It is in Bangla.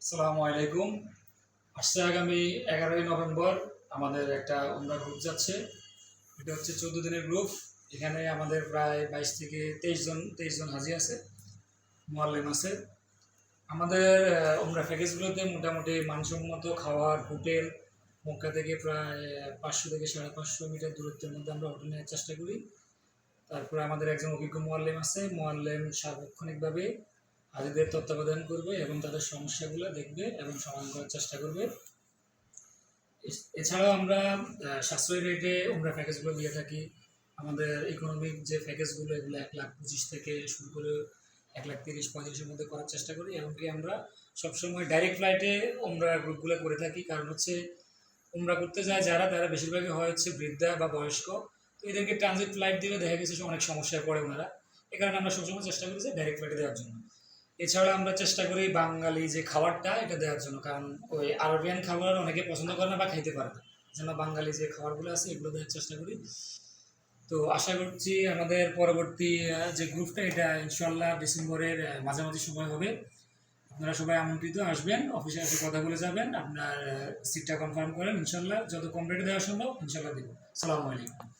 আসসালামু আলাইকুম। আসছে আগামী 11ই নভেম্বর আমাদের একটা উমরা গ্রুপ যাচ্ছে। এটা হচ্ছে 14 দিনের গ্রুপ। এখানে আমাদের প্রায় 22 থেকে 23 জন হাজি আছে, মোয়াল্লেম আছে। আমাদের উমরা প্যাকেজগুলোতে মোটামুটি মানসম্মত খাওয়ার হোটেল, মক্কা থেকে প্রায় 500 থেকে 550 মিটার দূরত্বের মধ্যে আমরা হোটেল নেওয়ার চেষ্টা করি। তারপরে আমাদের একজন অভিজ্ঞ মোয়াল্লেম আছে। মোয়াল্লেম সার্বক্ষণিকভাবে হাজিদের তত্ত্বাবধান করবে এবং তাদের সমস্যাগুলো দেখবে এবং সমাধান করার চেষ্টা করবে। এছাড়াও আমরা সাশ্রয়ী রেটে উমরা প্যাকেজগুলো দিয়ে থাকি। আমাদের ইকোনমিক যে প্যাকেজগুলো, এগুলো 1,25,000 থেকে শুরু করে 1,30,000-35,000-এর মধ্যে করার চেষ্টা করি। এমনকি আমরা সবসময় ডাইরেক্ট ফ্লাইটে উমরা গ্রুপগুলো করে থাকি। কারণ হচ্ছে উমরা করতে যায় যারা, তারা বেশিরভাগই হয় হচ্ছে বৃদ্ধা বা বয়স্ক। তো এদেরকে ট্রানজিট ফ্লাইট দিলে দেখা গেছে অনেক সমস্যায় পড়ে ওনারা। এ কারণে আমরা সবসময় চেষ্টা করি যে ডাইরেক্ট ফ্লাইটে দেওয়ার জন্য। এছাড়া আমরা চেষ্টা করি বাঙালি যে খাবারটা এটা দেওয়ার জন্য, কারণ ওই আরবিয়ান খাবার অনেকে পছন্দ করে না বা খাইতে পারে না। যেন বাঙালি যে খাবারগুলো আছে এগুলো দেওয়ার চেষ্টা করি। তো আশা করছি আমাদের পরবর্তী যে গ্রুপটা, এটা ইনশাল্লাহ ডিসেম্বরের মাঝামাঝি সময় হবে। আপনারা সবাই আমন্ত্রিত, আসবেন, অফিসে এসে কথা বলে যাবেন, আপনার সিটটা কনফার্ম করেন। ইনশাল্লাহ যত কম রেটে দেওয়া সম্ভব ইনশাল্লাহ দেবো। সালামু আলাইকুম।